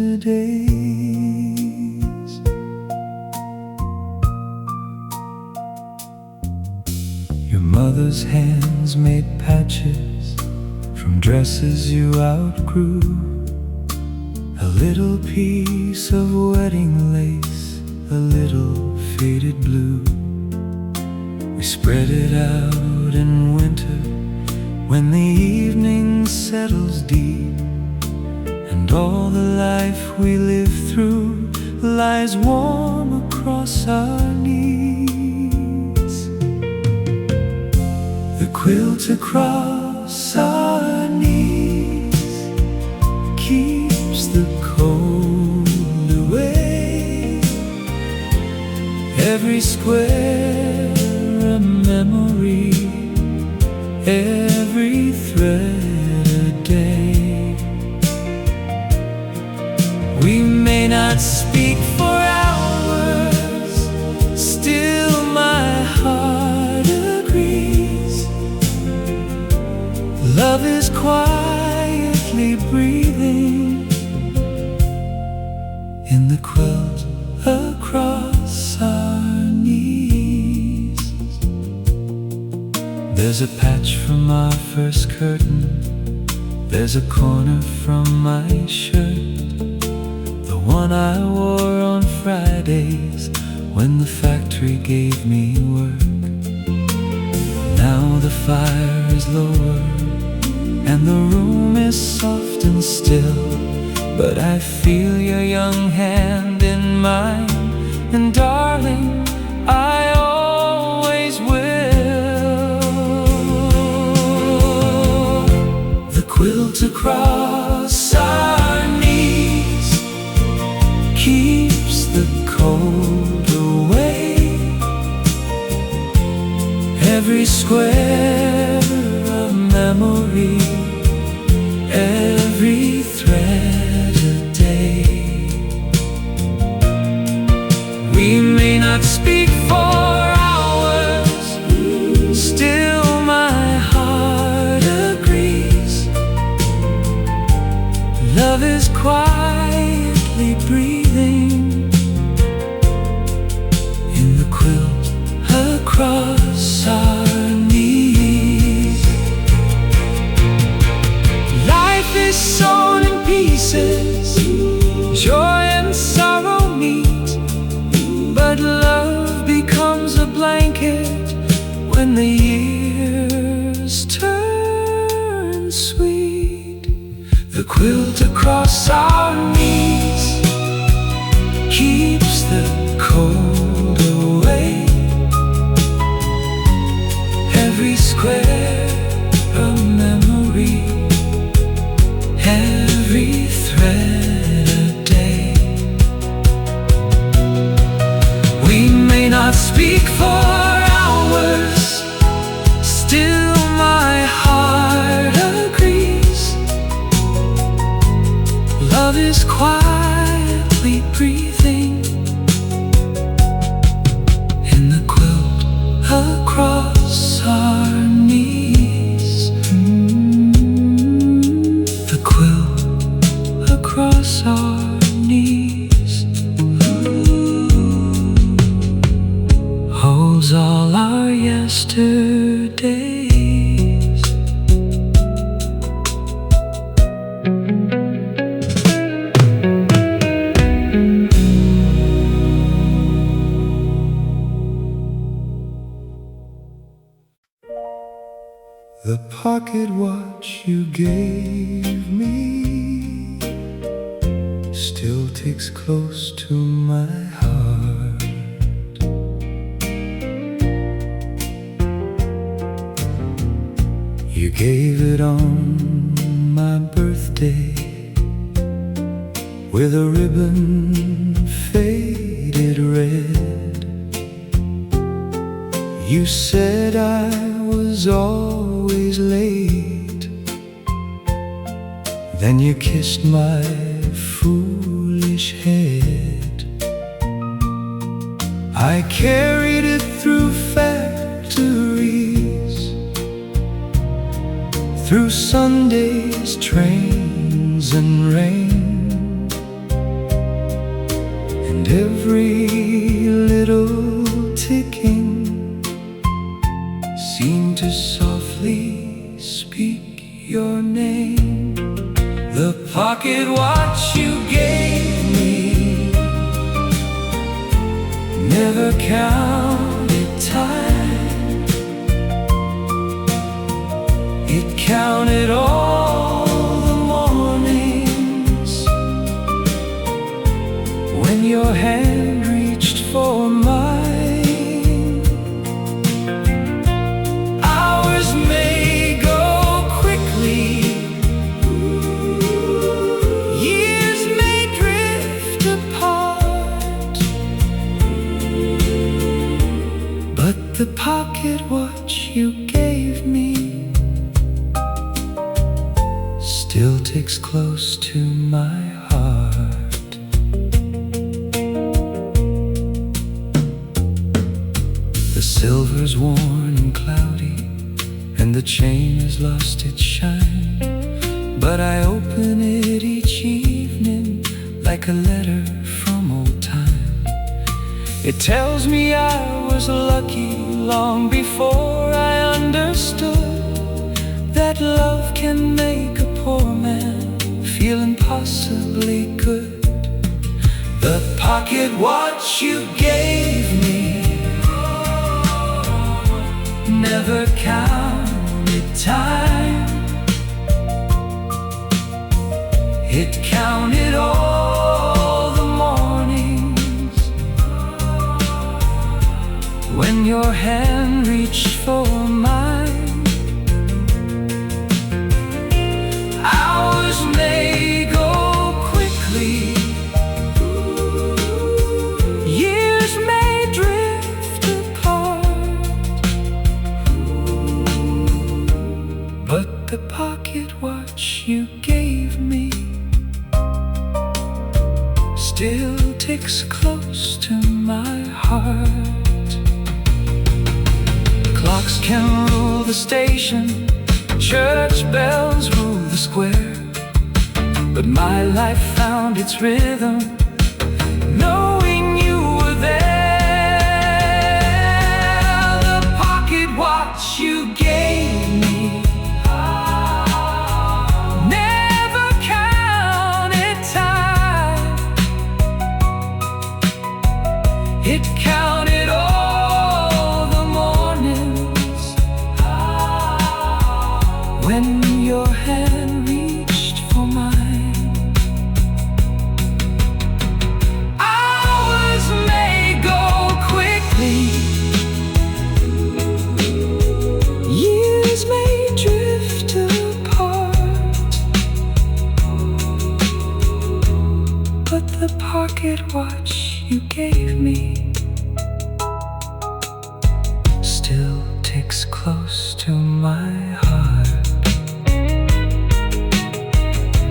yesterdays. Your mother's hands made patches from dresses you outgrew. A little piece of wedding lace, a little faded blue. We spread it out in winter when the evening settles deep, and all the life we live through lies warm across our knees. The quilt across our knees keeps the cold away. Every square a memory, every thread a day. We may not speak for hours, still my heart agrees. Love is quietly breathing in the quilt across our knees. There's a patch from our first curtain, there's a corner from my shirt, the one I wore on Fridays when the factory gave me work. Now the fire is lower and the room is soft and still, but I feel your young hand in mine, and darling, I always will. The quilt across our knees keeps the cold away. Every square a memory, every thread a day. We may not speak for hours, still my heart agrees. Love is quietly breathing in the quilt across our knees. Life is sewn in pieces, joy and sorrow meet, but love becomes a blanket when the years turn sweet. The quilt across our knees keeps the cold away. Every square a memory, every thread a day. We may not speak for hours, still my heart agrees. Love is quietly breathing in the quilt across our knees. The quilt across our knees holds all our yesterdays. The pocket watch you gave me still ticks close to my heart. You gave it on my birthday with a ribbon faded red. You said I was always late, then you kissed my foolish head. I carried it through factories, through Sundays, trains and rain. every little ticking seemed to softly speak your name. The pocket watch you gave me never counted time. It counted all the mornings when your hand reached for mine. Hours may go quickly, years may drift apart, but the pocket watch you gave me still ticks close to my heart. The silver's worn and cloudy, and the chain has lost its shine, but I open it each evening like a letter from old time. It tells me I was lucky long before I understood that love can make a poor man feel impossibly good. The pocket watch you gave me never counted time. It counted all the mornings when your hand reached for mine. Hours may go quickly, years may drift apart, but the pocket watch you gave me still ticks close to my heart. Clocks can rule the station, church bells rule the square, but my life found its rhythm knowing you were there. The pocket watch you gave me never counted time. It counted all the mornings when your hand reached for mine. Hours may go quickly, years may drift apart, but the pocket watch you gave me still ticks close to my heart.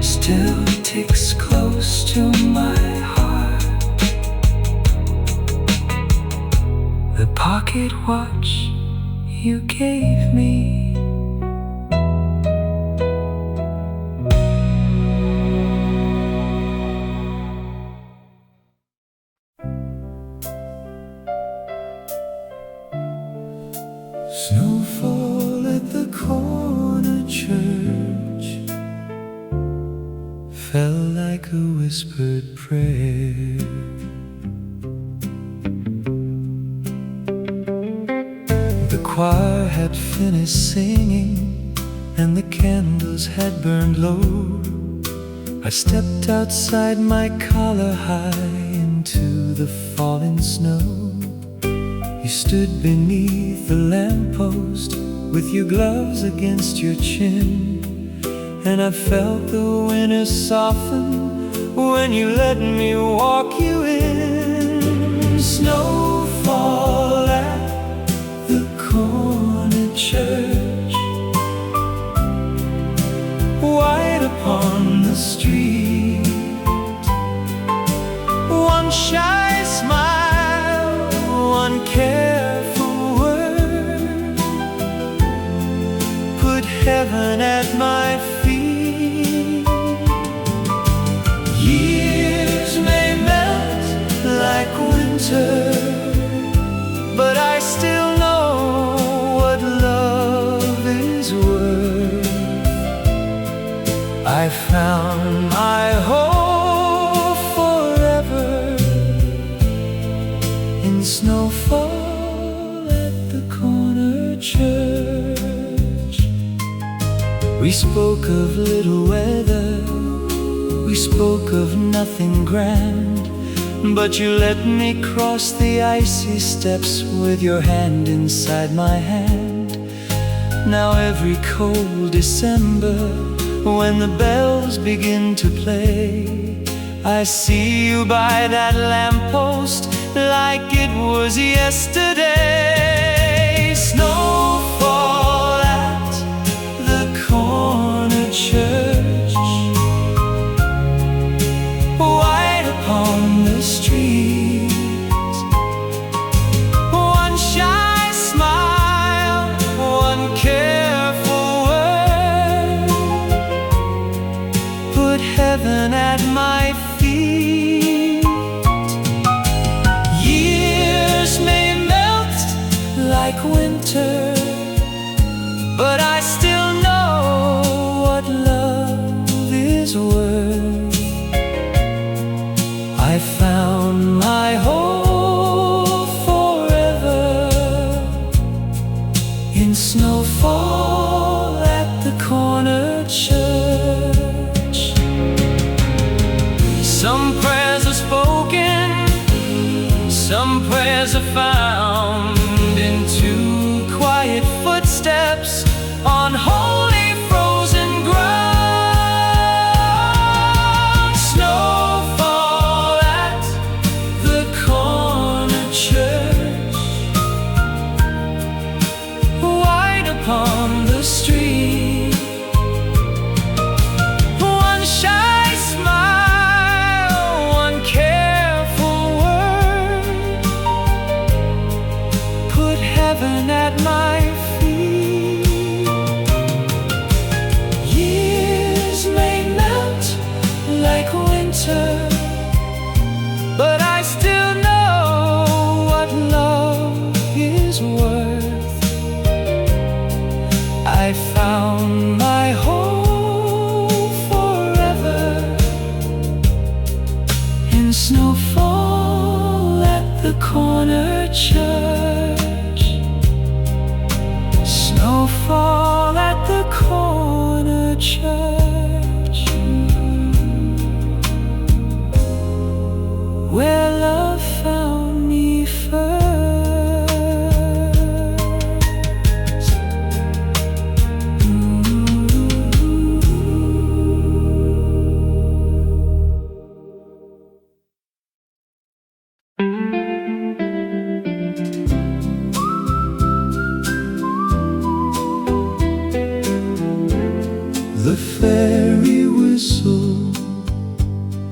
Still ticks close to my heart. The pocket watch you gave me. Snowfall at the corner church fell like a whispered prayer. The choir had finished singing and the candles had burned low. I stepped outside my collar high into the falling snow. You stood beneath the lamppost with your gloves against your chin, and I felt the winter soften when you let me walk you in. Snowfall at the corner church, white upon the street. One shy smile, one careful word put heaven at my feet. Years may melt like winter, but I still know what love is worth. I found my hope forever in snowfall at the corner church. We spoke of little weather, we spoke of nothing grand, but you let me cross the icy steps with your hand inside my hand. Now every cold December, when the bells begin to play, I see you by that lamppost like it was yesterday. Snowfall at the corner church, white upon the street. One shy smile, one careful word, put heaven at my feet. Years may melt like winter, but I still know what love is worth. I found my hope forever in snowfall at the corner church. Some prayers are spoken, some prayers are found in two quiet footsteps on holy frozen ground. Snowfall at the corner church, white upon the street. One shy smile, one careful word, put heaven at my feet. Years may melt like winter, but I still know what love is worth. I found my hope forever in snowfall at the corner church. Snowfall at the corner church, where love found me first. The fairy whistle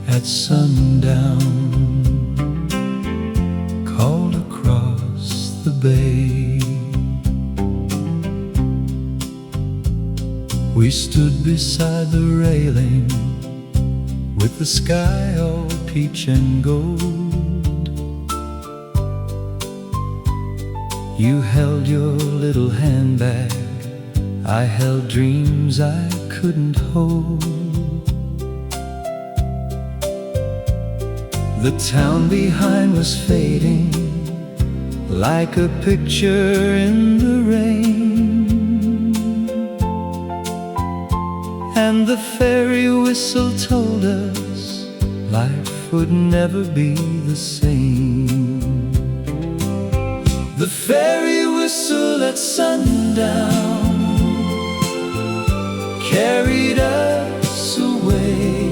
at sundown called across the bay. We stood beside the railing with the sky all peach and gold. You held your little handbag, I held dreams I couldn't hold. The town behind was fading like a picture in the rain, and the fairy whistle told us life would never be the same. The fairy whistle at sundown carried us away,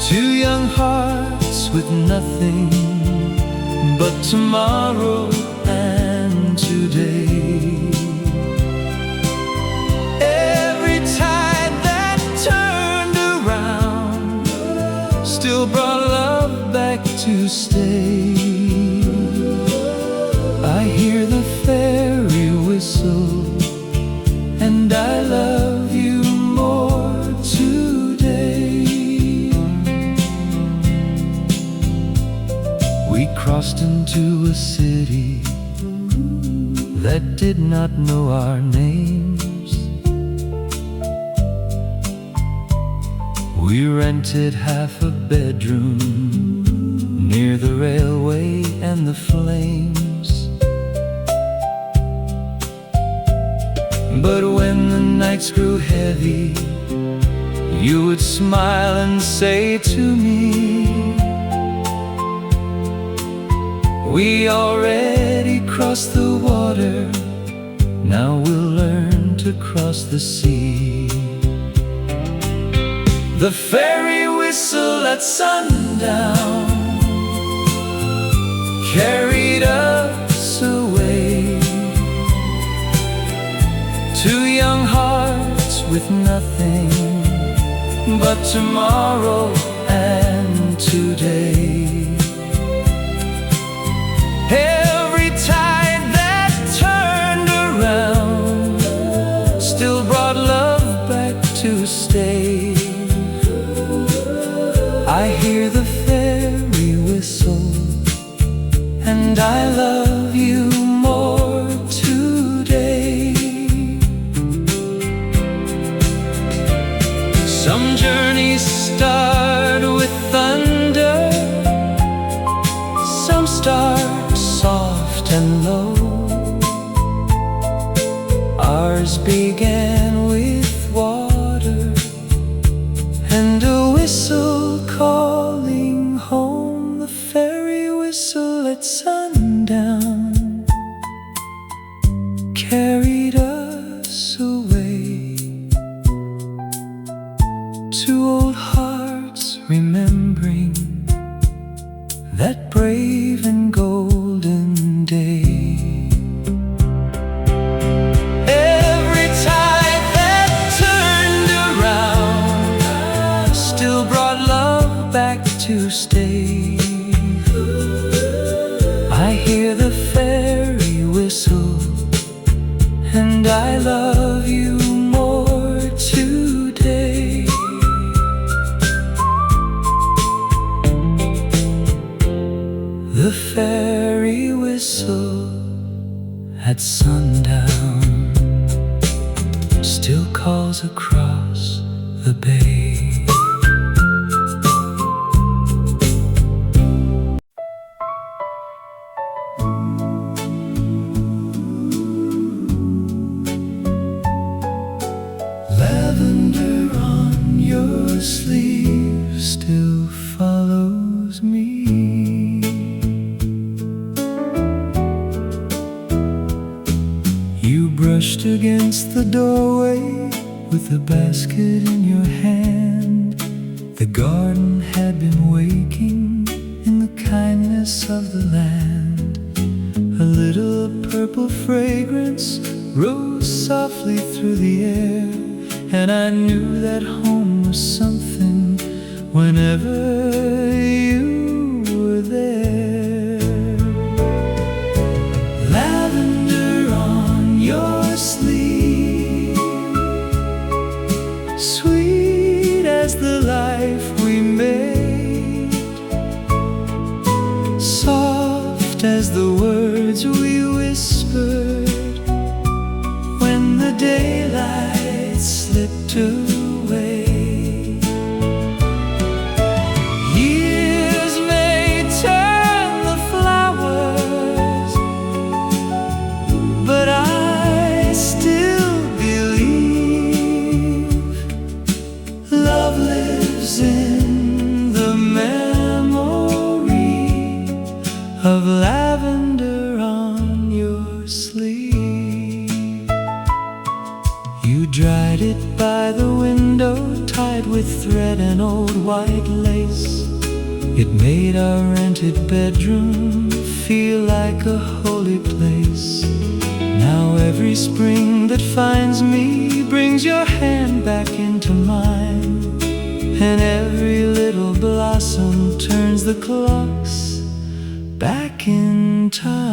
two young hearts with nothing but tomorrow and today. Every tide that turned around still brought love back to stay. I hear the fairy whistle, and I love you more today. crossed into a city that did not know our names. We rented half a bedroom near the railway and the flames. But when the nights grew heavy, you would smile and say to me, we already crossed the water, now we'll learn to cross the sea. The ferry whistle at sundown carried us away. Two young hearts with nothing but tomorrow and today. Every tide that turned around still brought love back to stay. I hear the ferry whistle, and I love you more today. Some journeys start with thunder, some start soft and low. Ours began with water and a whistle calling home. The ferry whistle at sundown carried us away. Two old hearts remembering that brave and golden day. Every tide that turned around still brought love back to stay. I hear the ferry whistle, and I love you more today. The ferry whistle at sundown still calls across the bay. Lavender on your sleeve still follows me. You brushed against the doorway with a basket in your hand. The garden had been waking in the kindness of the land. A little purple fragrance rose softly through the air, and I knew that home was something whenever you were there. Lavender on your sleeve, sweet as the life we made, soft as the words we whispered when the daylight slipped away. Years may turn the flowers, but I still believe love lives in the memory of lavender on your sleeve. You dried it by the window, tied with thread and old white lace. It made our rented bedroom feel like a holy place. Now every spring that finds me brings your hand back into mine, and every little blossom turns the clocks back in time.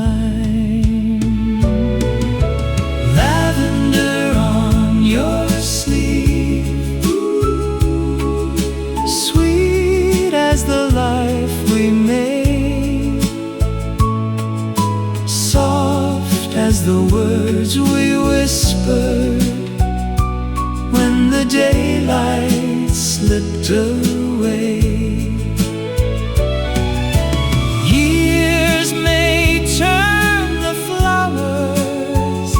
Lavender on your sleeve, sweet as the life we made, words we whispered when the daylight slipped away. Years may turn the flowers,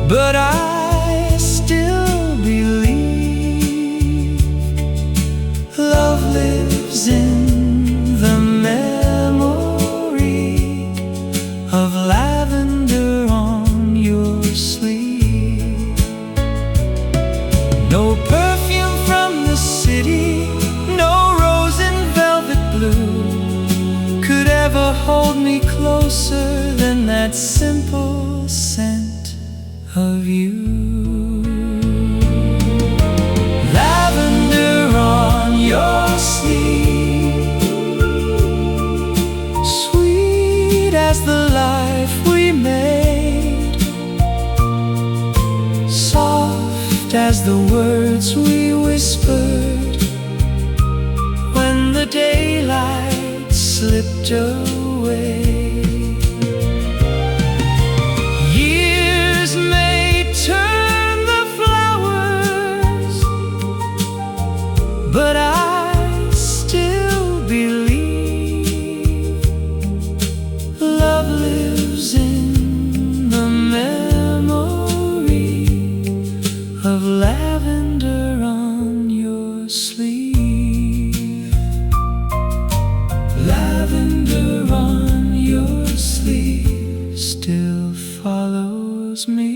but I still believe love lives in the memory of lavender on your sleeve. No perfume from the city, no rose in velvet blue could ever hold me closer than that simple scent of you. Lavender on your sleeve, sweet as the life we made, soft as the words we whispered when the daylight slipped away. Years may turn the flowers, but I still believe love lives in the memory of lavender on your sleeve. Lavender on your sleeve still follows me.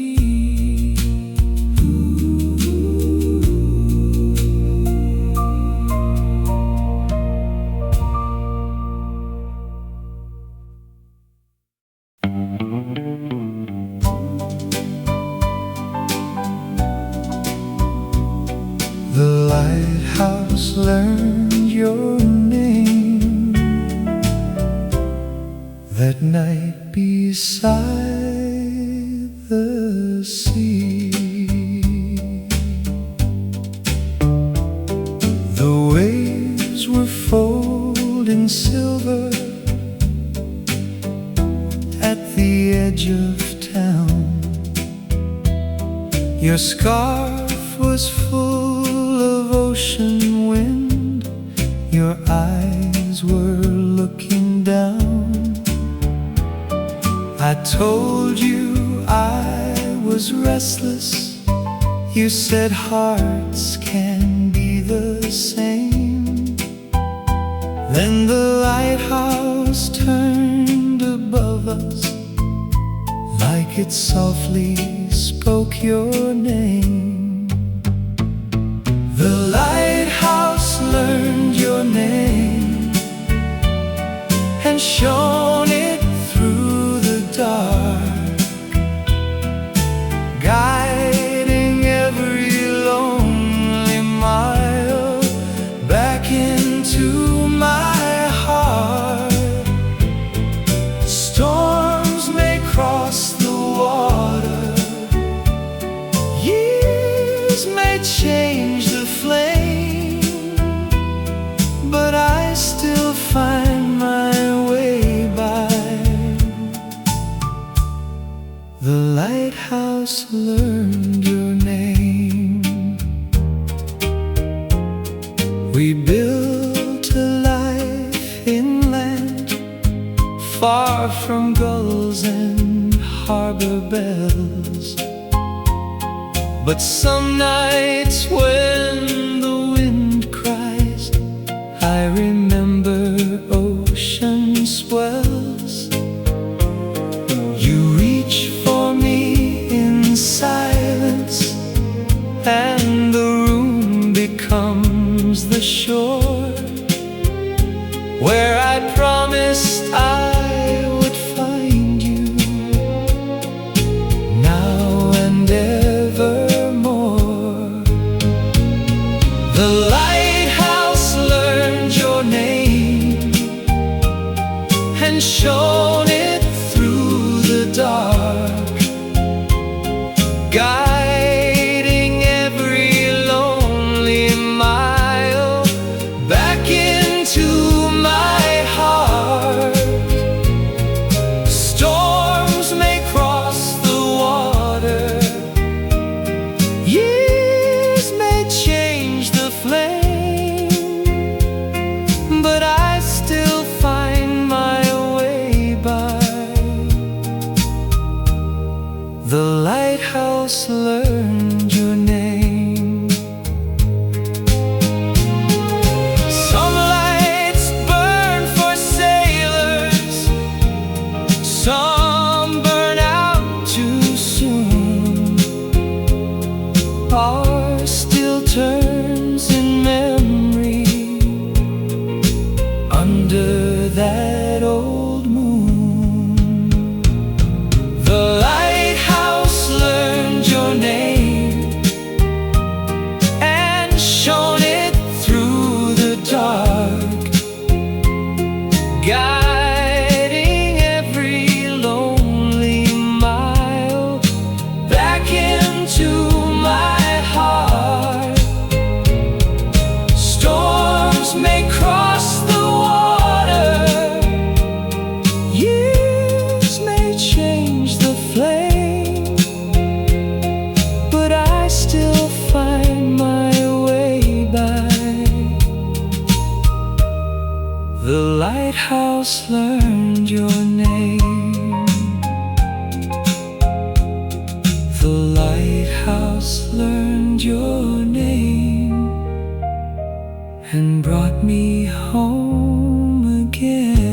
The lighthouse learned your name that night beside the sea. The waves were folding silver at the edge of town. Your scarf was full of ocean wind, your eyes were looking down. I told you I was restless. You said hearts can be the same. Then the lighthouse turned above us like it softly spoke your name. The lighthouse learned your name and shone it through the dark, guiding every lonely mile back into my heart. Storms may cross the water, years may change the flame, but I still find my way by. The lighthouse learned your name. We built a life inland, far from gulls and harbor bells. But some nights when the wind cries, I remember ocean swells. You reach for me in silence, and the room becomes the shore where I promised I would find you now and evermore. The lighthouse learned your name and shone it through the dark, guiding every lonely mile back into my The lighthouse learned your name. The lighthouse learned your name and brought me home again.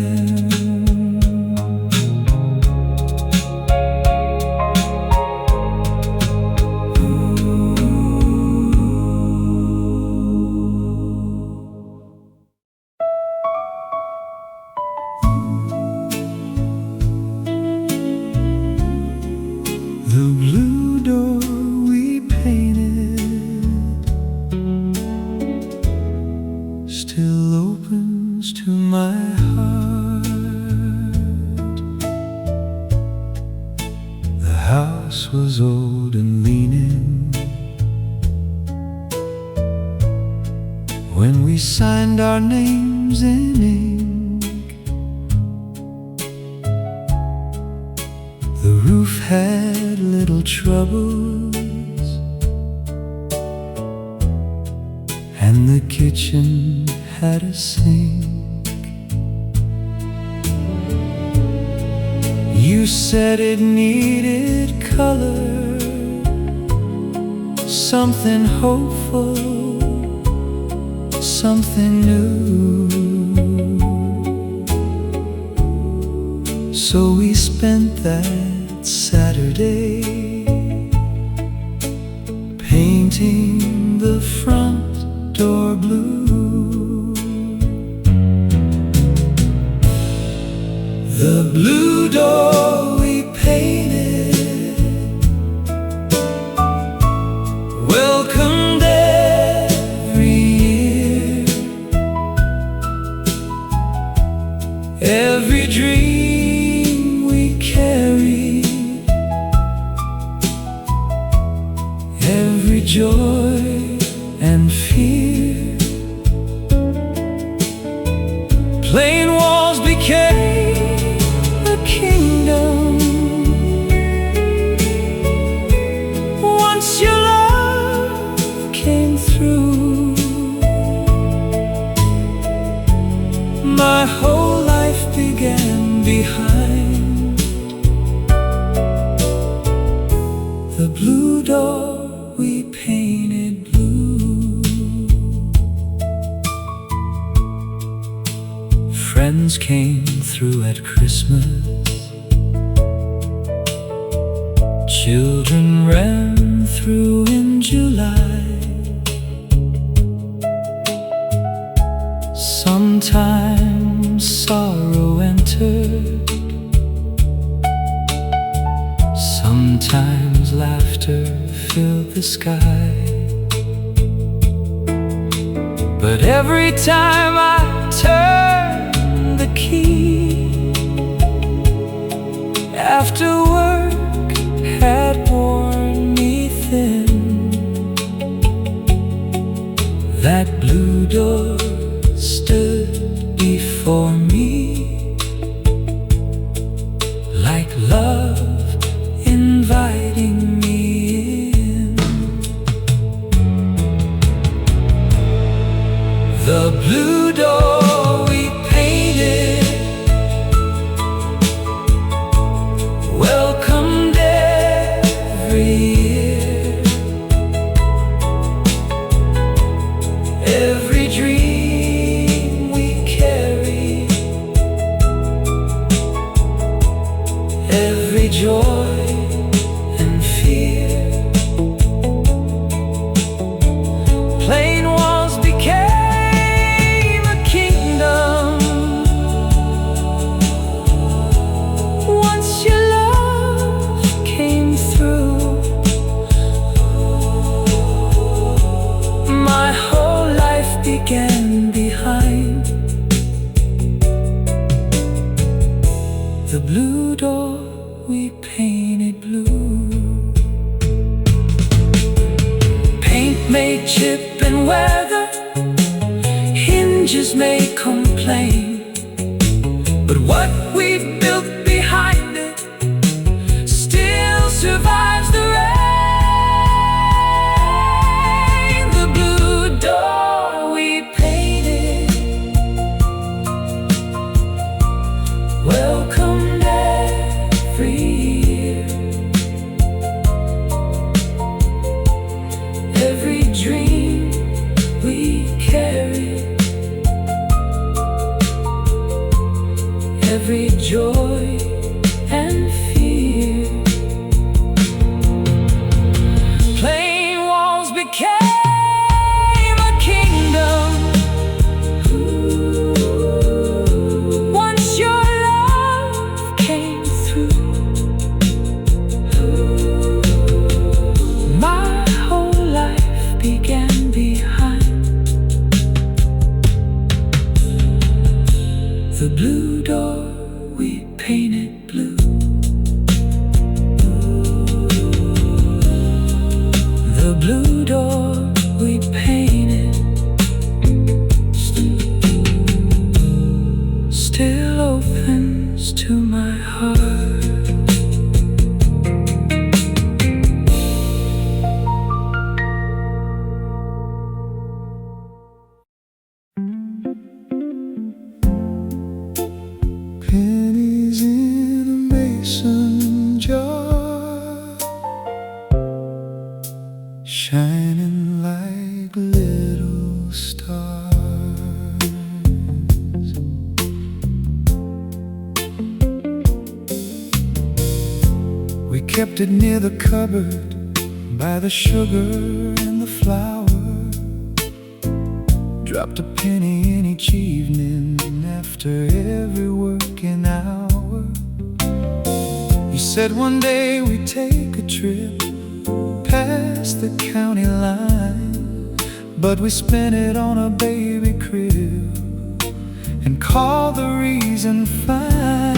The blue door we painted still opens to my heart. The house was old and leaning when we signed our names in ink. The roof had little troubles, and the kitchen had a sink. You said it needed color, something hopeful, something new. So we spent that Saturday painting the front door blue. The blue door we painted welcomed every year, every dream we carried, every joy and fear. Plain walls became a kingdom once your love came through. My whole life began behind the blue door we painted blue. Friends came through at Christmas, children ran through in July. Sometimes sorrow entered, sometimes laughter filled the sky. But every time I turned the key, after work had worn me thin, that blue door stood before me like love inviting me in. The blue door we painted welcomed every year, every dream we carried, every joy and fear. Plain walls became a kingdom once your love came through. My whole life began behind the blue door we painted blue. Paint may chip and weather, hinges may complain, but what we built behind it still survives the rain. The blue door we painted joy and fear. Plain walls became a kingdom. Once your love came through, my whole life began behind the blue door we painted blue. The blue door we painted still opens to my heart. Pennies in a mason jar, shining like little stars. We kept it near the cupboard by the sugar and the flour. Dropped a penny in each evening after every working hour. You said one day we'd take a trip past the county line, but we spent it on a baby crib and called the reason fine.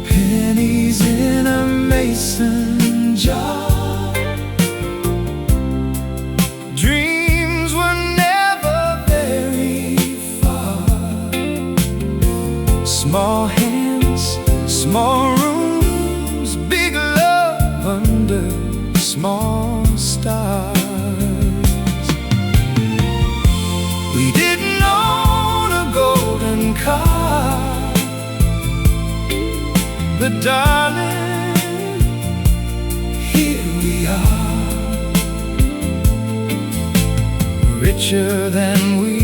Pennies in a mason jar, dreams were never very far. Small hands, small rooms, big love under small stars. We didn't own a golden car, but darling, here we are, richer than we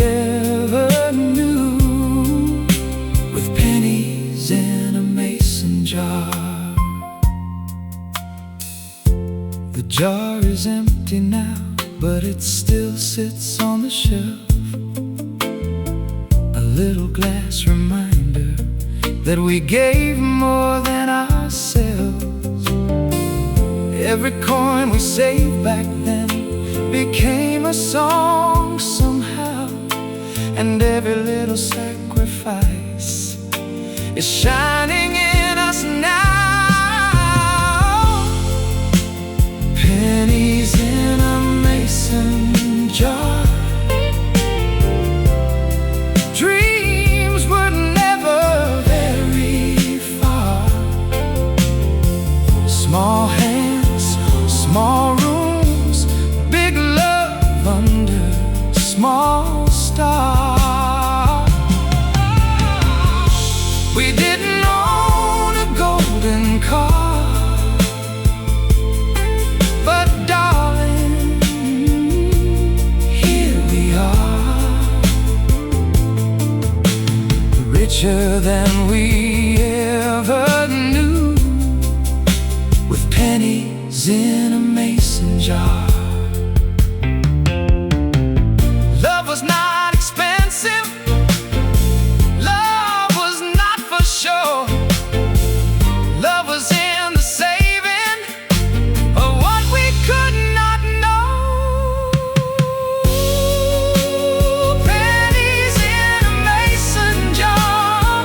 ever knew, with pennies in a mason jar. The jar is empty now, but it still sits on the shelf, a little glass reminder that we gave more than ourselves. Every coin we saved back then became a song somehow, and every little sacrifice is shining in us now. Pennies in a mason jar, dreams were never very far. Small hands, small rooms, big love under small stars. We didn't own a golden car, but darling, here we are, richer than we ever knew, with pennies in a mason jar. Love was not expensive, love was not for sure. Love was in the saving of what we could not know. Pennies in a mason jar,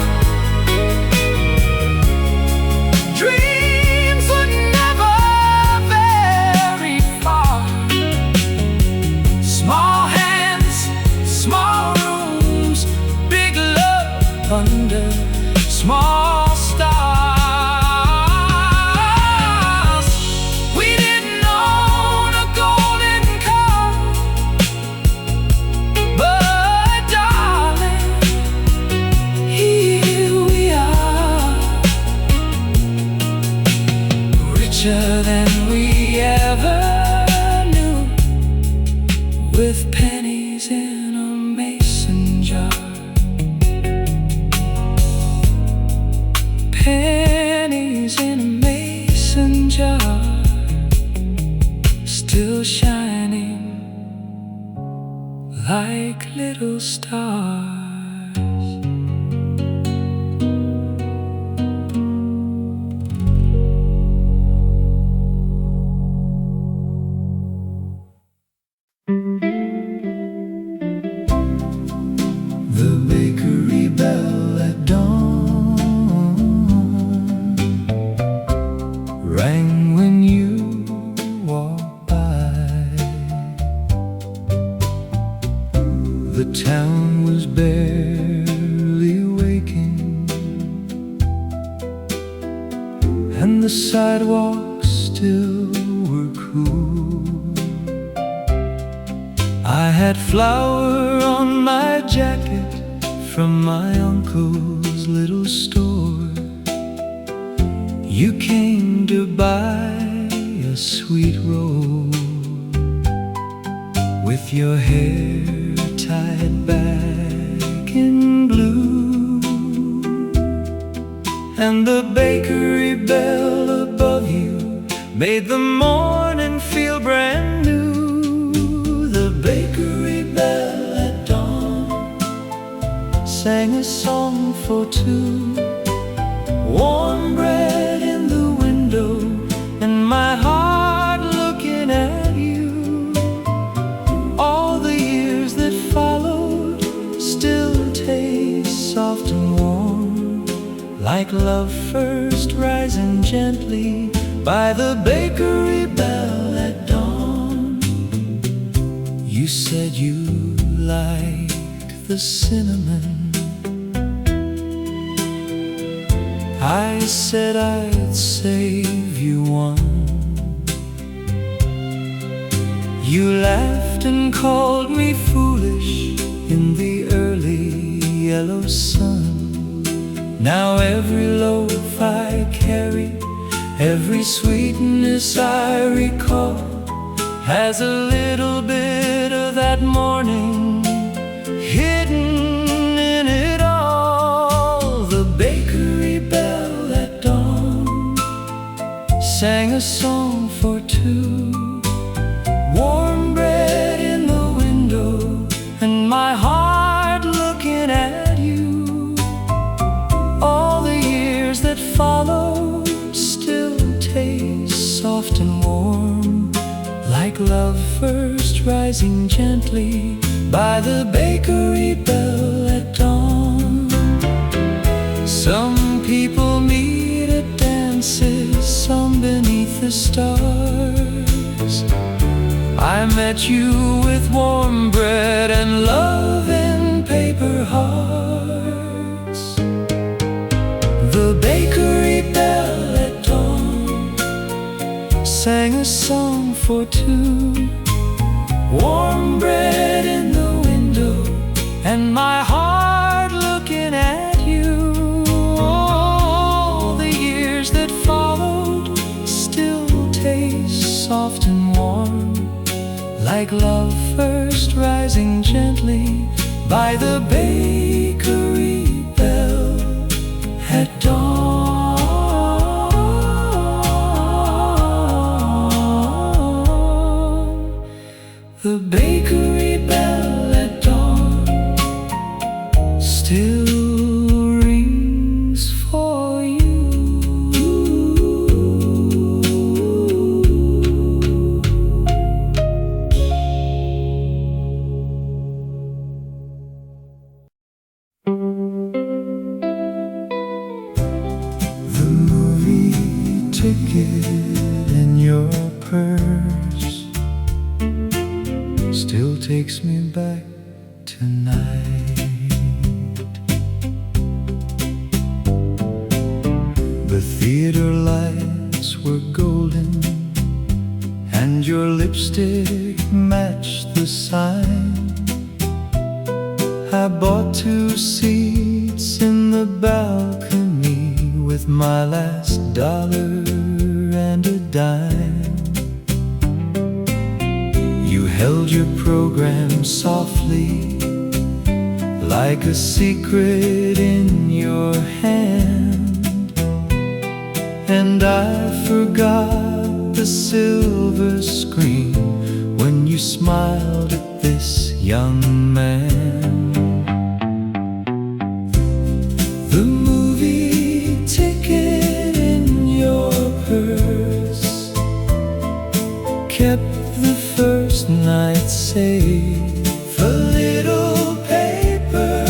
dreams were never very far. Small hands, small rooms, big love under small stars. We didn't own a golden car, but darling, here we are, richer than we ever knew, with pennies in a mason jar. like little stars. The bakery bell at dawn rang when you walked by. The town was barely waking, and the sidewalks still were cool. I had flour on my jacket from my uncle's little store. You came to buy a sweet roll, with your hair tied back in blue, and the bakery bell above you made the morning feel brand new. The bakery bell at dawn sang a song for two. Warm bread in the window, and my heart looking at you. All the years that followed still taste soft and warm, like love first rising gently by the bakery bell at dawn. You said you liked the cinnamon, I said I'd save you one. You laughed and called me foolish in the early yellow sun. Now every loaf I carry, every sweetness I recall, has a little bit of that morning hidden in it all. The bakery bell at dawn sang a song for two. Warm bread in the window, and my heart looking at you. All the years that follow still taste soft and warm, like love first rising gently by the bakery bell at dawn. Some people meet at dances, some beneath the stars. I met you with warm bread and love in paper hearts. The bakery bell at dawn sang a song for two. Warm bread in the window, and my heart looking at you. All the years that followed still taste soft and warm, like love first rising gently by the bakery bell at dawn. The bakery bell at dawn still rings for you. The movie ticket in your purse still takes me back tonight. The theater lights were golden, and your lipstick matched the sign. I bought 2 seats in the balcony with my last dollar and a dime. You held your program softly, like a secret in your hand, and I forgot the silver screen when you smiled at this young man. The movie ticket in your purse kept the first night safe, a little paper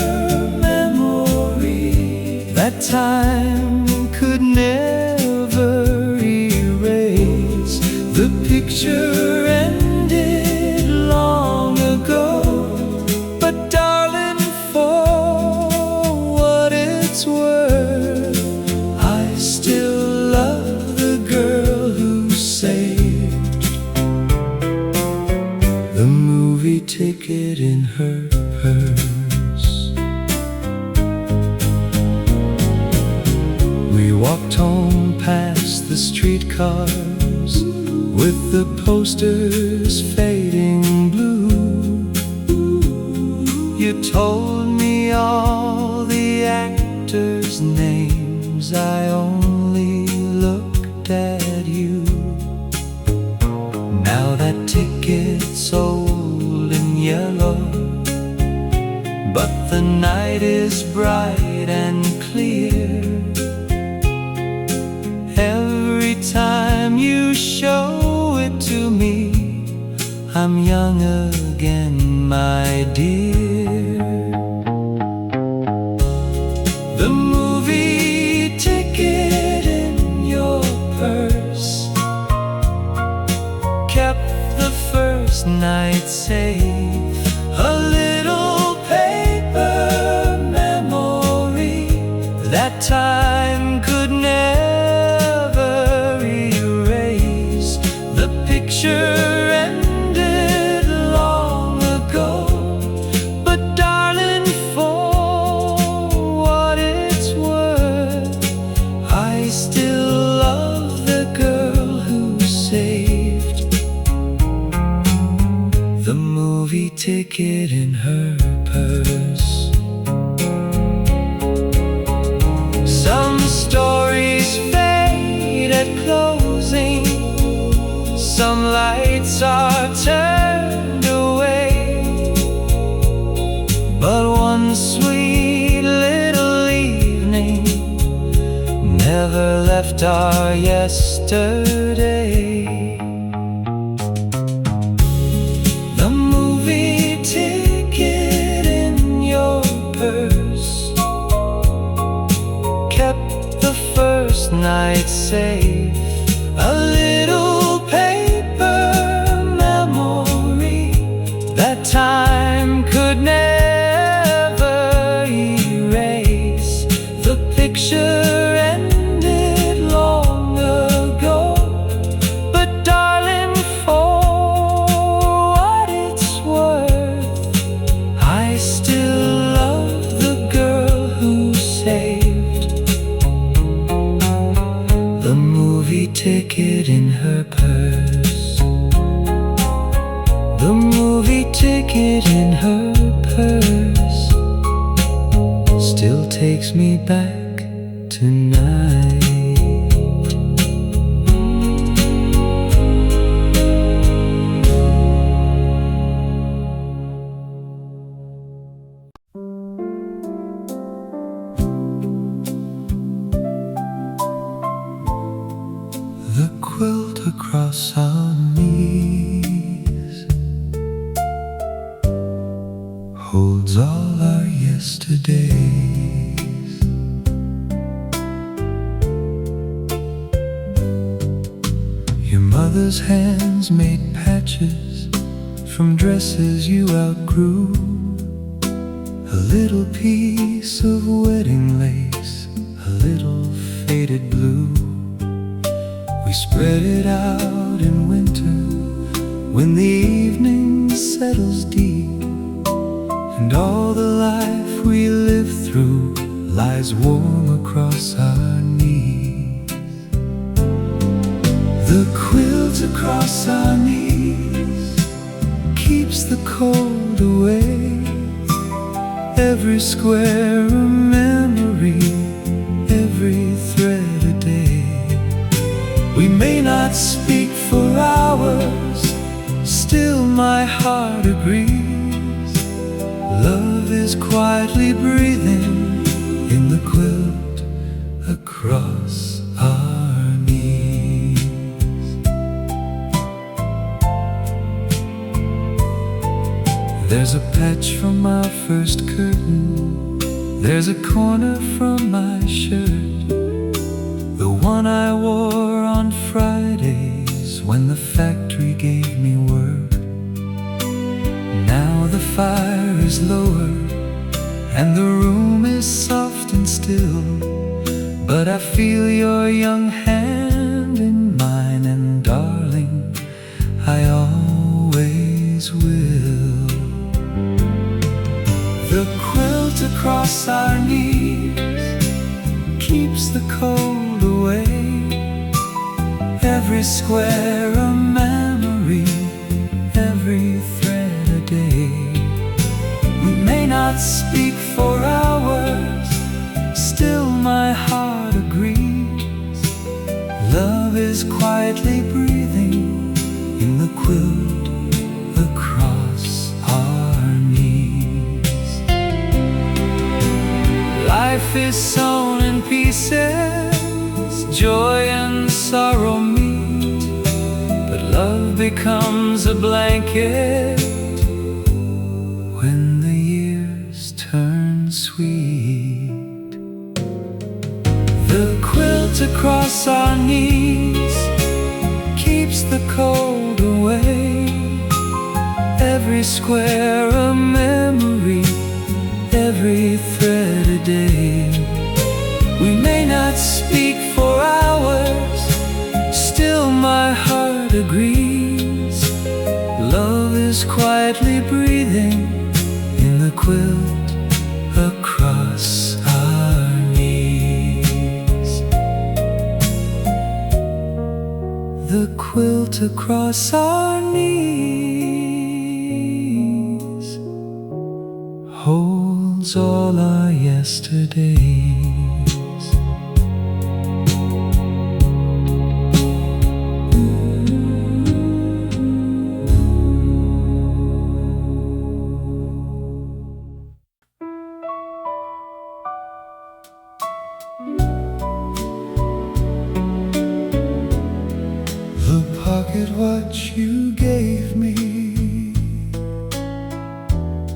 memory that time could never erase. The picture ended long ago, but darling, for what it's worth, I still love the girl who saved the movie ticket in her purse. We walked home past the streetcars with the posters fading blue. You told me all the actors' names, I only looked at you. Now that ticket's sold in yellow, but the night is bright and clear. Every time you show it to me, I'm young again, my dear. The movie ticket in your purse kept the first night safe, a little paper memory that time could never erase. The picture ended long ago, but darling, for what it's worth, I still love the girl who saved the movie ticket in her purse. Some stories fade at closing, some lights are turned away, but one sweet little evening never left our yesterday. The movie ticket in your purse kept the first night safe, a little paper memory that time could never erase. The picture ended long ago, but darling, for what it's worth, I still love the girl who saved the movie ticket in her purse. The movie ticket in her purse still takes me back tonight. The quilt across our knees holds all our yesterdays. Your mother's hands made patches from dresses you outgrew, a little piece of wedding lace, a little faded blue. We spread it out in winter when the evening settles deep, and all the life we live through lies warm across our knees. The quilt across our knees keeps the cold away, every square a memory, every thread a day. We may not speak for hours, still my heart agrees. Love is quietly breathing in the quilt across our knees. There's a patch from our first curtain, there's a corner from my shirt, the one I wore on Fridays when the factory gave me work. Now the fire is lower and the room is soft and still, but I feel your young hand in mine, and darling, I always will. The quilt across our knees keeps the cold away, every square a memory, every thread a day. We may not speak for hours, still my heart agrees. Love is quietly breathing in the quilt across our knees. Life is sewn in pieces, joy and sorrow meet, but love becomes a blanket when the years turn sweet. The quilt across our knees keeps the cold away, every square a memory, every thread a day. We may not speak for hours, still my heart agrees. Love is quietly breathing in the quilt across our knees. The quilt across our knees holds all our yesterdays. The pocket watch you gave me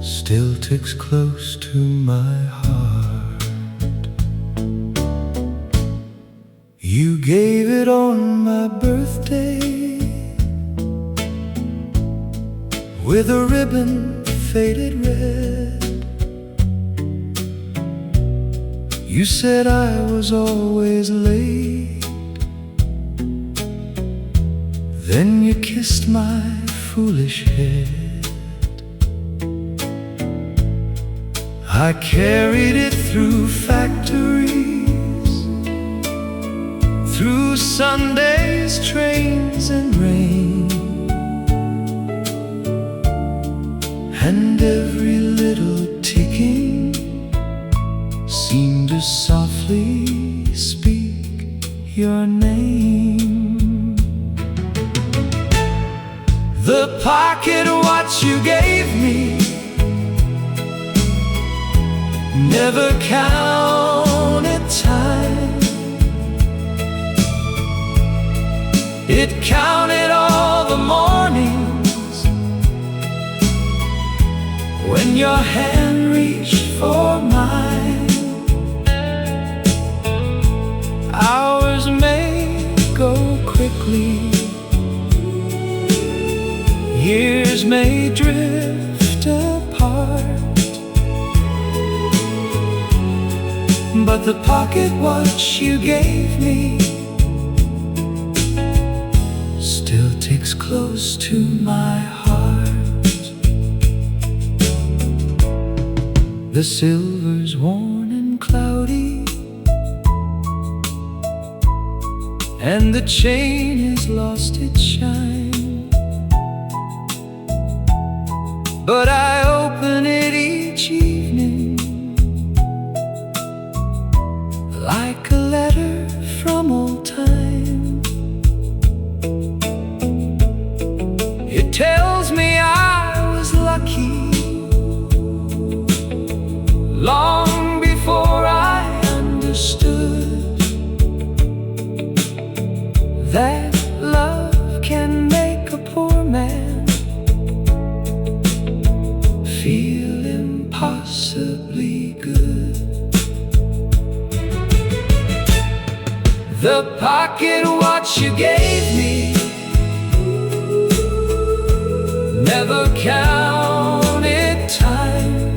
still ticks close to my heart. You gave it on my birthday with a ribbon faded red. You said I was always late, then you kissed my foolish head. I carried it through factories, through Sundays, trains and rain, and every little ticking seemed to softly speak your name. The pocket watch you gave me never counted time. It counted all the mornings when your hand reached for mine. Hours may go quickly, years may drift apart, but the pocket watch you gave me still ticks close to my heart. The silver's worn and cloudy, and the chain has lost its shine, but I open it each evening like a letter from old time. It tells me I was lucky feel impossibly good. The pocket watch you gave me never counted time.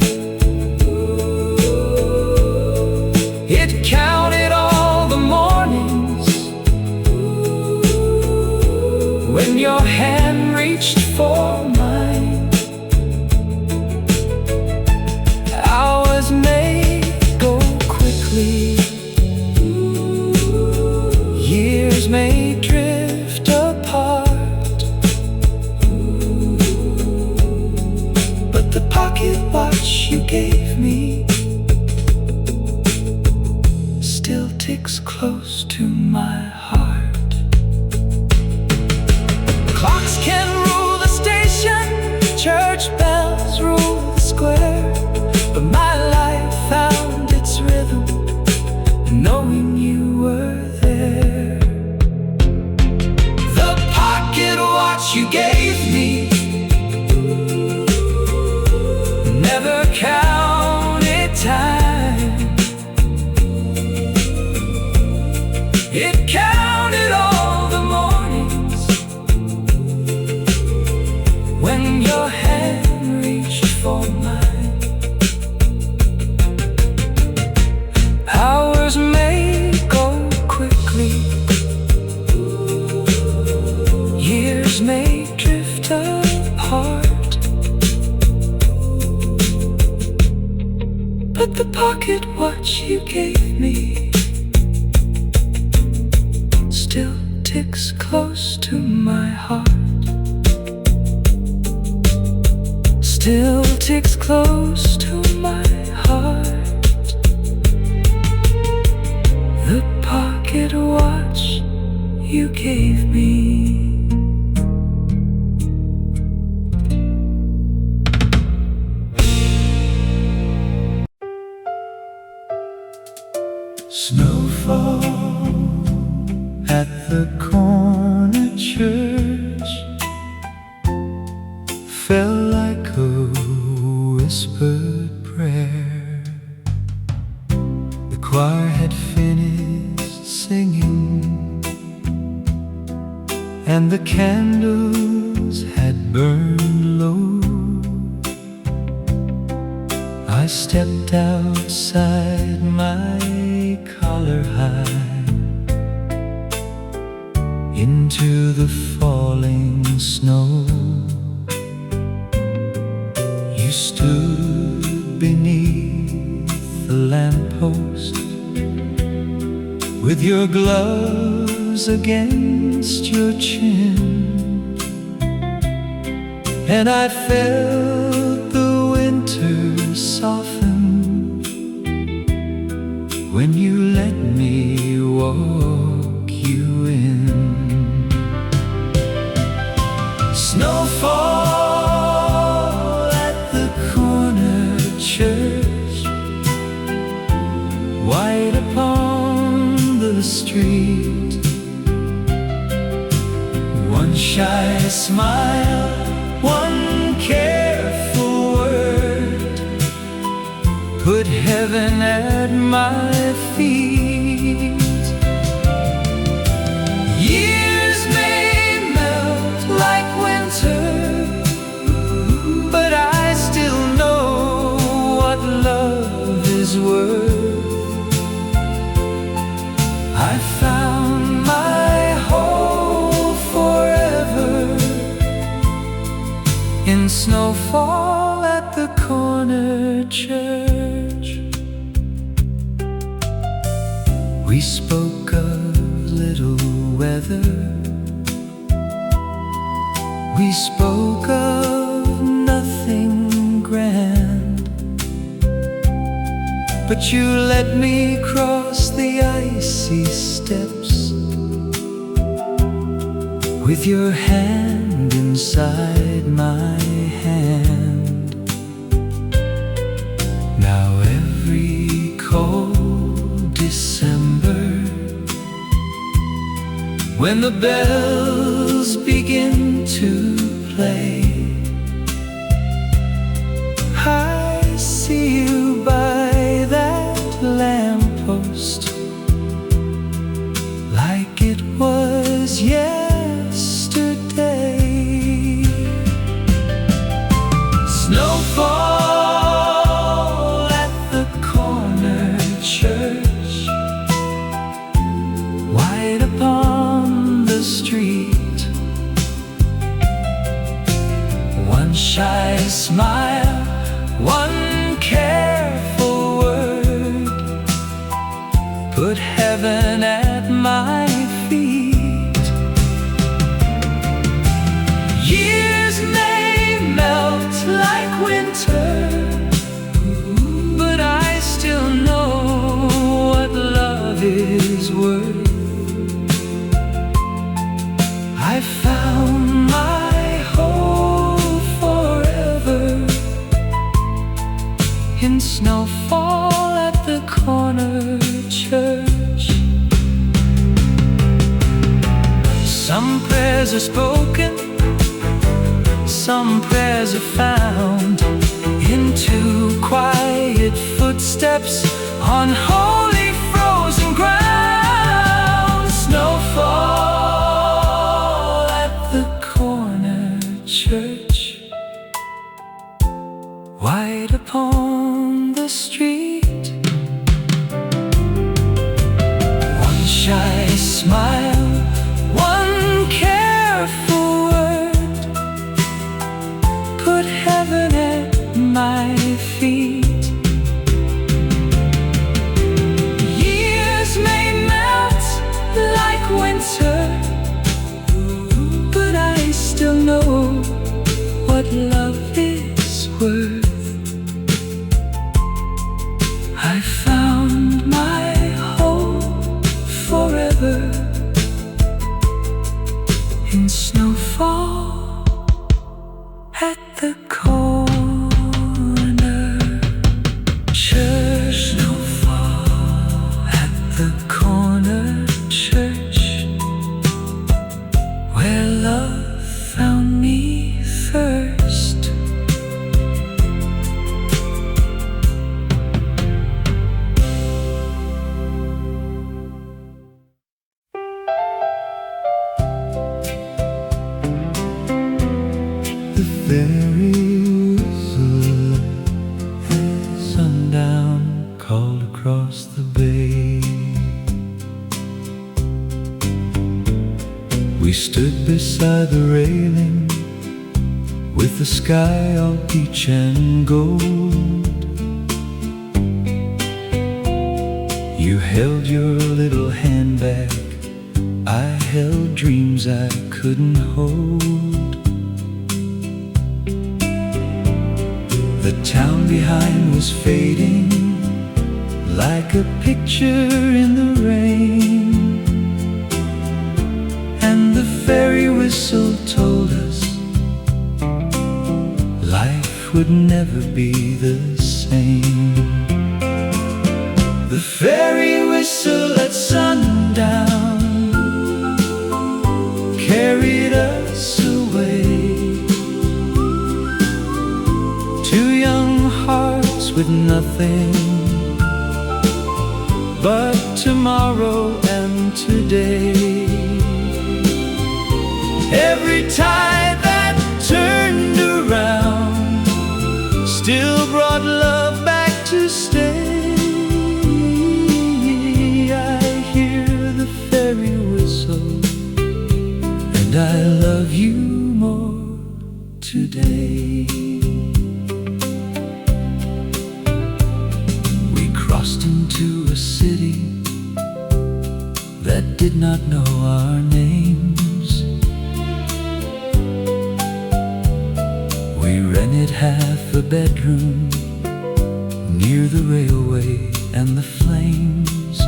It counted all the mornings when your hand reached for mine. Hours may go quickly, years may drift apart, but the pocket watch you gave me still ticks close to my heart. Clocks can rule the station, church bells rule the square, but my life found its rhythm knowing you were there. The pocket watch you gave me never counted time. It counted all the mornings when your hand reached for mine. Hours may go quickly, years may drift apart, but the pocket watch you gave me still ticks close to my heart. Still ticks close to my heart. The pocket watch you gave me. Snowfall at the corner church fell like a whispered prayer. The choir had finished singing and the candles had burned low. I stepped outside my collar high into the falling snow. You stood beneath the lamppost with your gloves against your chin, and I felt the winter soften when you let me walk you in. Snowfall at the corner church, white upon the street. One shy smile, one careful word put heaven at my feet. Years may melt like winter, but I still know what love is worth. I found my hope forever in snowfall at the corner church. We spoke of little weather, we spoke of nothing grand, but you let me cross the icy steps with your hand inside my hand. Now every cold December, when the bells begin to play, see you by that lamppost, like it was yesterday. Snowfall at the corner church, white upon the street. One shy smile, one careful word, put heaven at my feet. Years may melt like winter, but I still know what love is worth. I found my hope forever in snowfall at the corner church. Some prayers are spoken, some prayers are found into quiet footsteps on holy frozen ground. Snowfall at the corner church, white upon the street. One shy smile, one careful word, put heaven at my feet. Years may melt like winter, but I still know what love is worth. I found my hope forever in snowfall at the corner church. Snowfall at the corner church, where love found me first. The ferry whistle at sundown called across the bay. We stood beside the railing with the sky all peach and gold. You held your little handbag, I held dreams I couldn't hold. The town behind was fading like a picture in the rain, and the ferry whistle told us life would never be the same. The ferry whistle at sundown carried us away, two young hearts with nothing but tomorrow and today. Every tide that turned around still brought love back to stay. I hear the ferry whistle, and I love you more today. We crossed into a city that did not know our names. We rented half a bedroom near the railway and the flames.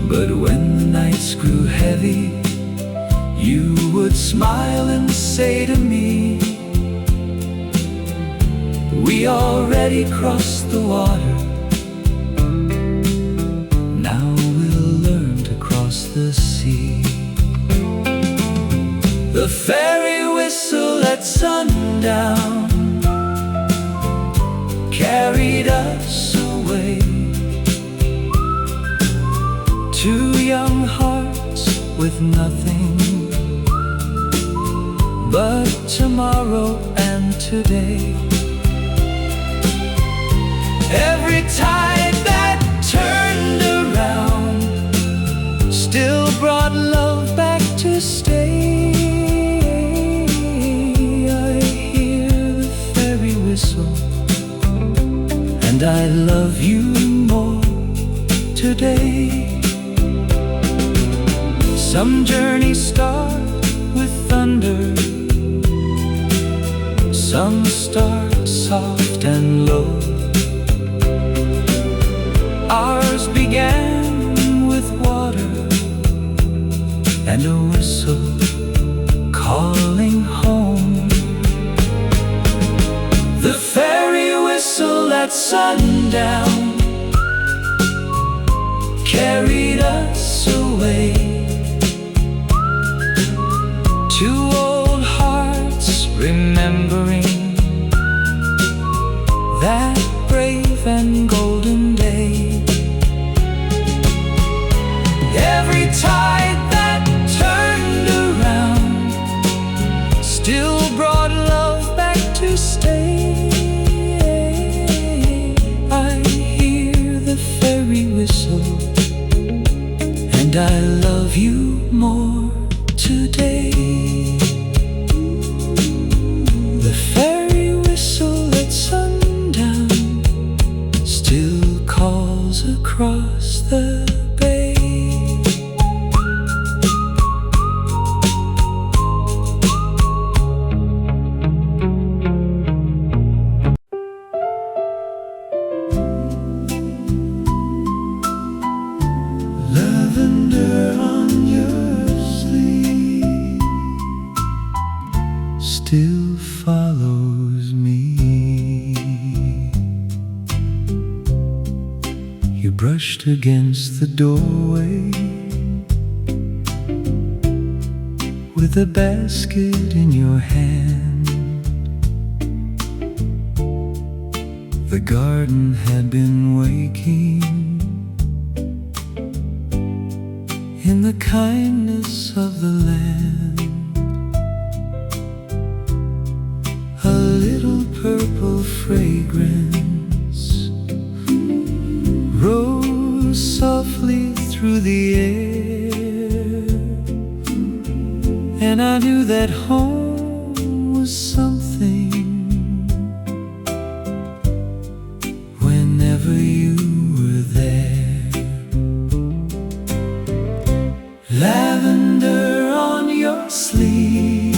But when the nights grew heavy, you would smile and say to me, we already crossed the water, now we'll learn to cross the sea. The ferry whistle at sundown with nothing but tomorrow and today. Every tide that turned around still brought love back to stay. I hear the ferry whistle, and I love you more today. Some journeys start with thunder, some start soft and low. Ours began with water and a whistle calling home. The ferry whistle at sundown carried us away. Two old hearts remembering that brave and golden day. Every tide that turned around still brought love back to stay. I hear the ferry whistle, and I love you more today. The ferry whistle at sundown still calls across the bay. Lavender on your sleeve still follows me. You brushed against the doorway with a basket in your hand. The garden had been waking in the kindness of the land. A little purple fragrance rose softly through the air, and I knew that home was something whenever you were there. Lavender on your sleeve,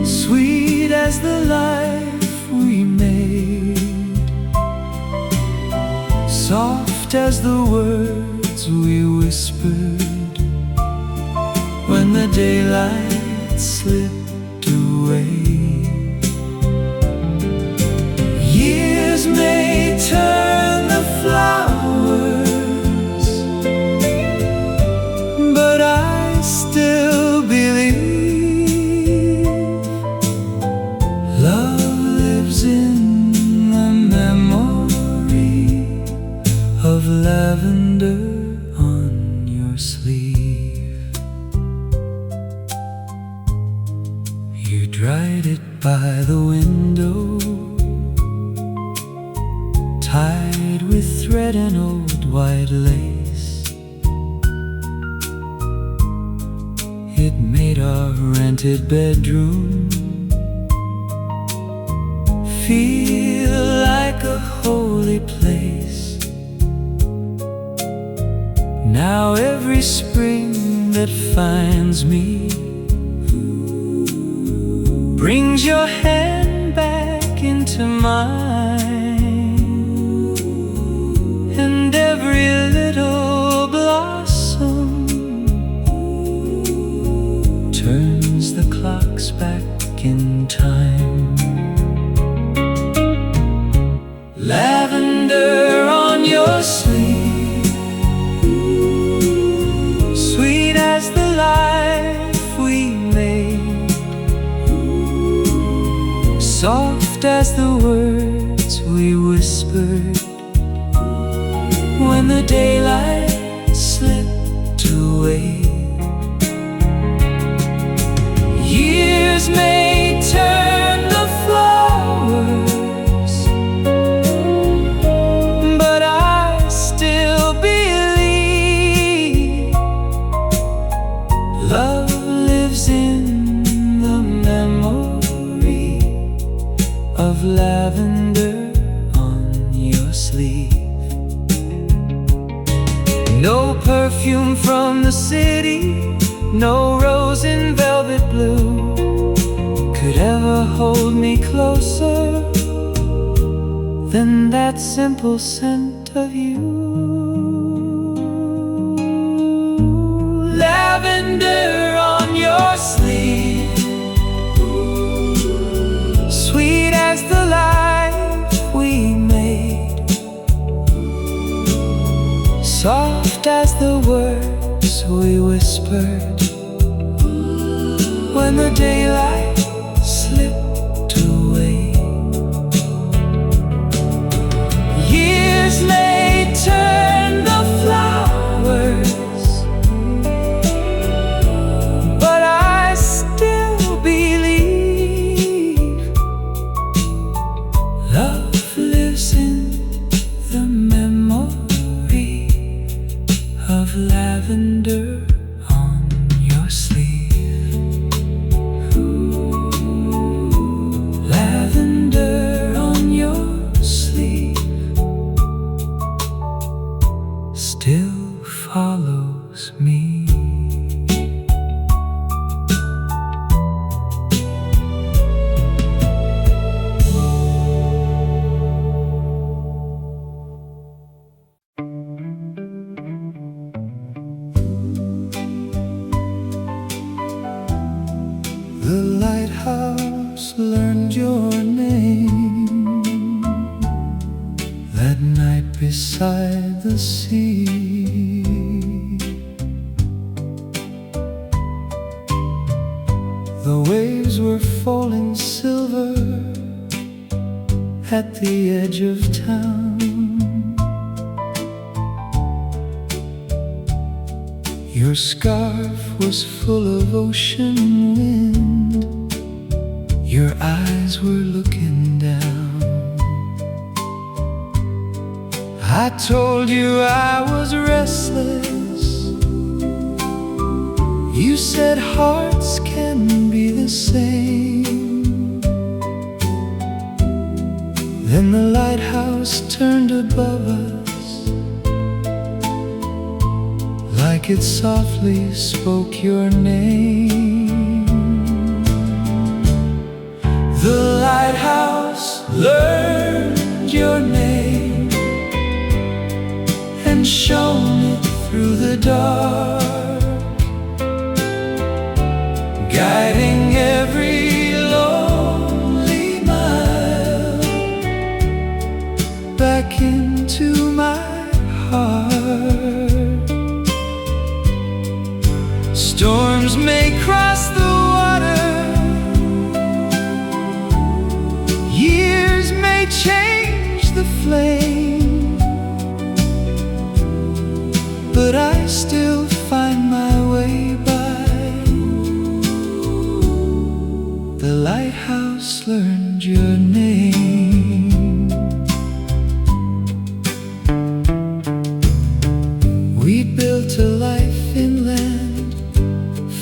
sweet as the life we made, soft as the words we whispered when the daylight slipped away. Years may turn the flowers, but I still believe love lives in the memory of lavender on your sleeve. You dried it by the window, tied with thread and old white lace. It made our rented bedroom feel like a holy place. Now every spring that finds me brings your hand back into mine, and every little blossom turns the clocks back in time. Lavender on your sleeve, sweet as the life we made, soft as the words we whispered when the daylight slipped away. away. Years may turn the flowers, but I still believe love lives in the memory of lavender on your sleeve. No perfume from the city, no rose in velvet blue could ever hold me closer than that simple scent of you. Lavender on your sleeve, sweet as the life we made, soft as the words we whispered when the daylight slipped away. Years may turn the flowers, but I still believe love lives in the memory of lavender on your sleeve. Lavender on your sleeve still follows me. The lighthouse learned your name that night beside the sea. The waves were falling silver at the edge of town. Your scarf was full of ocean wind, your eyes were looking down. I told you I was restless. You said hearts can be the same. Then the lighthouse turned above us, like it softly spoke your name. The lighthouse learned your name and shone it through the dark, guiding every lonely mile back into my heart. Storms may cross the water, years may change the flame, but I still find my way by the lighthouse learned your name. We built a life inland,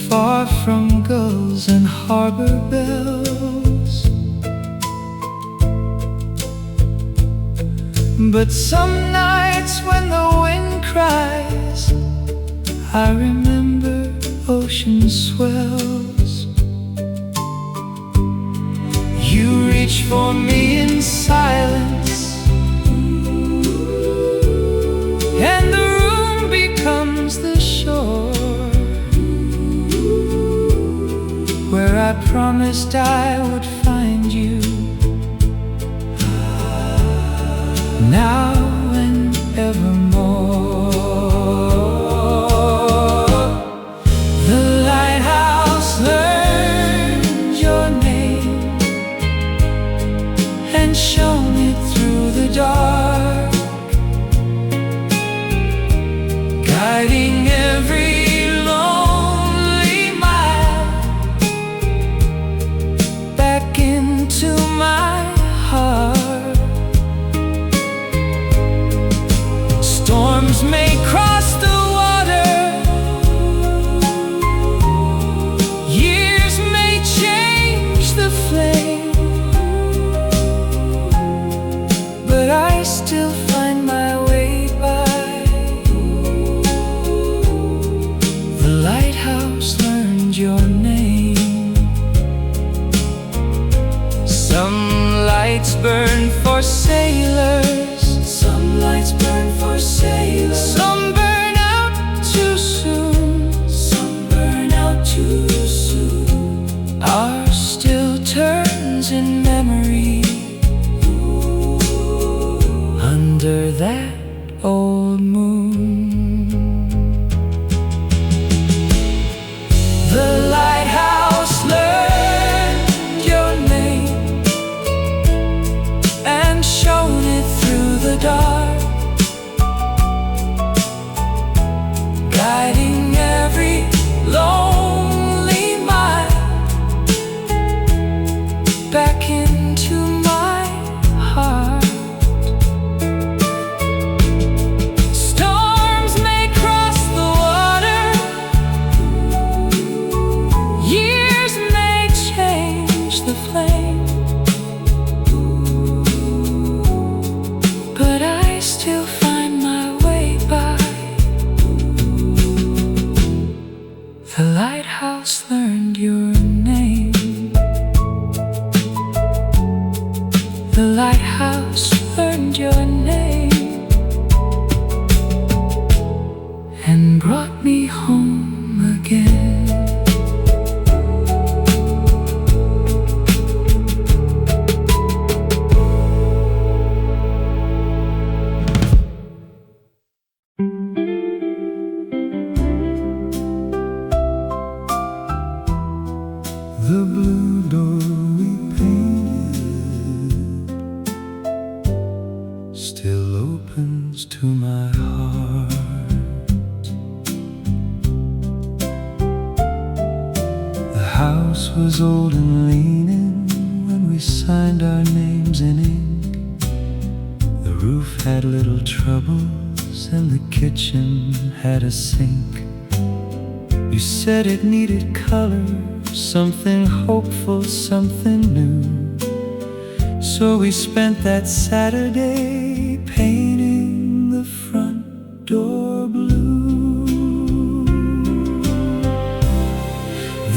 far from gulls and harbor bells, but some nights when the wind cries, I remember ocean swells. You reach for me in silence, and the room becomes the shore where I promised I would find you, now and evermore. The lighthouse learned your name and shone it through the dark, guiding every lights burn for sailors. Some lights burn for sailors. Some burn out too soon. Some burn out too soon. Are still turns in memory under that old moon. The lighthouse learned your name and shone it through the dark, guiding every lonely mile back into my heart. Storms may cross the water, years may change the flame, but I still find my way by the lighthouse learned your name. The lighthouse learned your name and brought me home again. The blue door we painted still opens to my heart. The house was old and leaning when we signed our names in ink. The roof had little troubles and the kitchen had a sink. You said it needed color, something hopeful, something new. So we spent that Saturday painting the front door blue.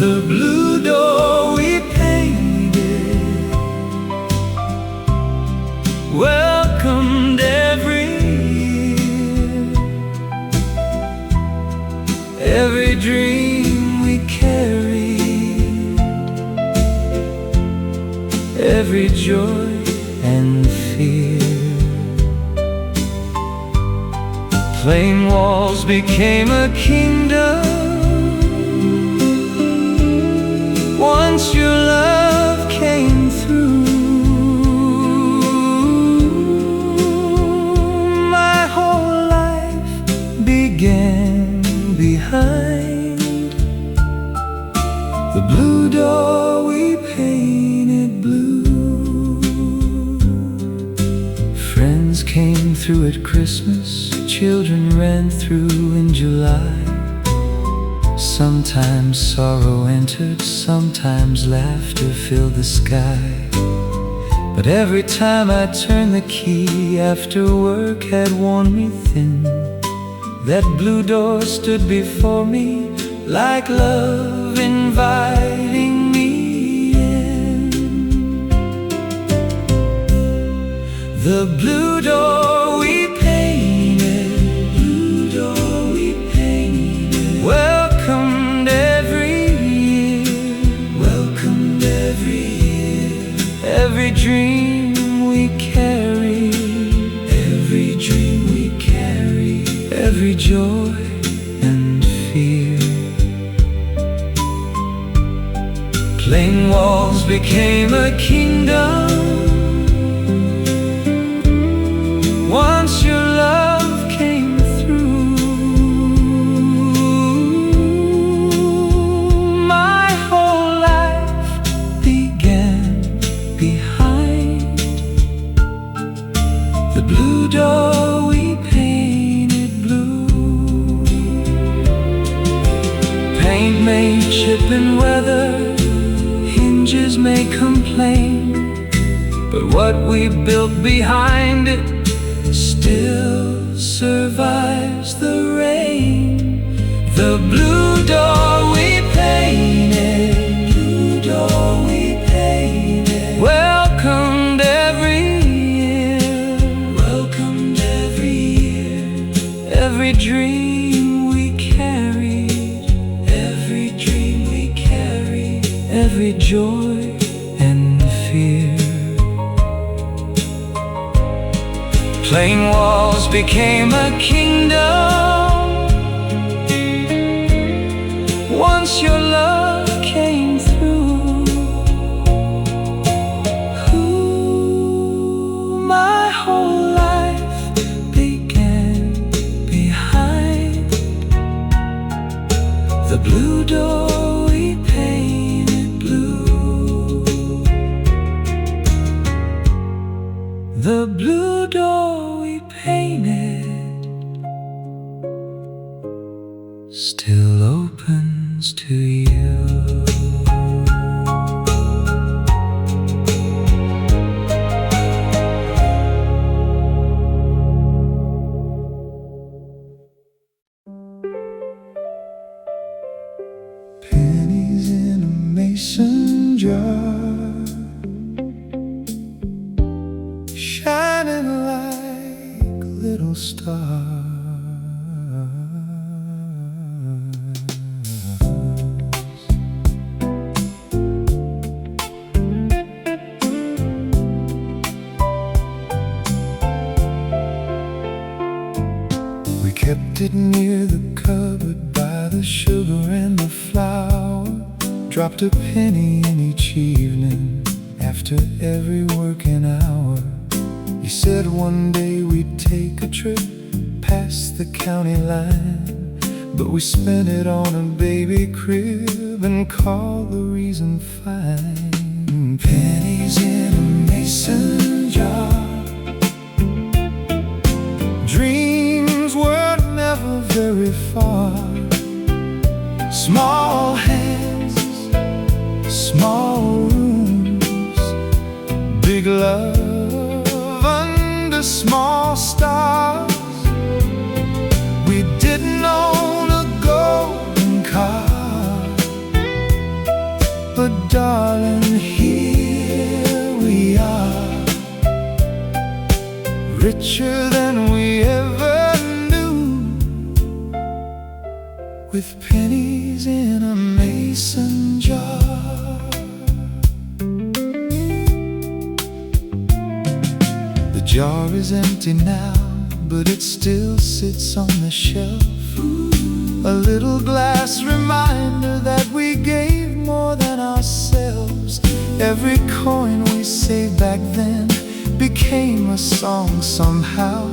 The blue door we painted welcomed every year, every dream we carried, every joy and fear. Plain walls became a kingdom once your love came through. My whole life began behind the blue door we painted blue. Friends came through at Christmas, children ran through in July. Sometimes sorrow entered, sometimes laughter filled the sky. But every time I turned the key after work had worn me thin, that blue door stood before me like love inviting me in. The blue door we painted, blue door we painted, welcomed every year, welcomed every year, every dream we carried, every dream we carried, every joy and fear. Plain walls became a kingdom once your love came through. My whole life began behind the blue door we painted blue. Paint may chip and weather, hinges may complain, but what we built behind it still survives the rain. The blue door we painted, blue door we painted, welcomed every Plain walls became a kingdom once your love came through. Ooh, my whole life began behind the blue door we painted blue. The blue door we painted still opens to you. Pennies in a mason jar, shining like little stars. We kept it near the cupboard by the sugar and the flour. Dropped a penny in each evening after every working hour. You said one day we'd take a trip past the county line, but we spent it on a baby crib and called the reason fine. Pennies in a mason jar, dreams were never very far. Small hands, small rooms, big love under small stars. We didn't own a golden car, but darling, here we are, richer than we ever knew, with pennies in a mason jar. The jar is empty now, but it still sits on the shelf, a little glass reminder that we gave more than ourselves. Every coin we saved back then became a song somehow,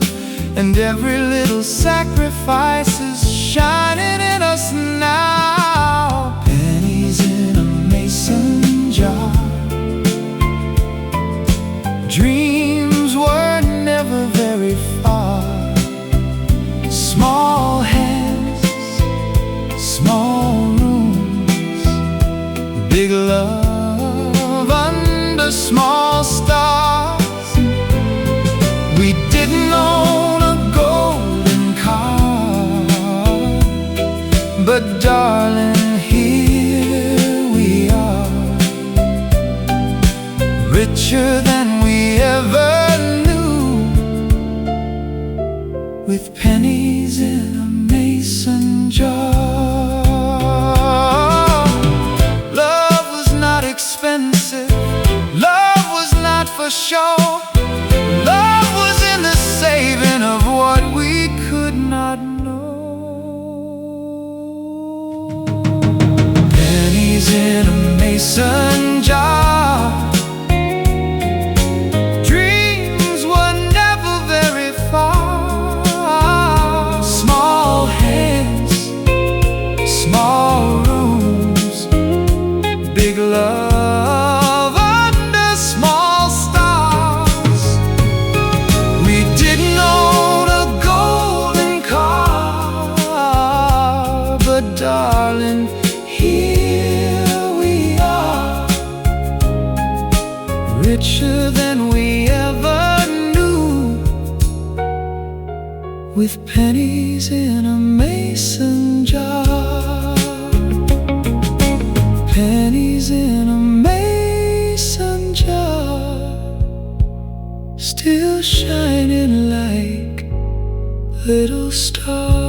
and every little sacrifice is shining in us now. Pennies in a mason jar, dreams were never very far. Small hands, small rooms, big love under small stars. We didn't own a golden car, but darling, here we are, richer than we ever knew, with pennies in a mason jar. Love was not expensive, love was not for show. Love was in the saving of what we could not know. Pennies in a mason jar, dreams were never very far. Small hands, small rooms, big love under small stars. We didn't own a golden car, but darling, here we are, richer than we ever knew, with pennies in a mason jar. Pennies in a mason jar, still shining like little stars.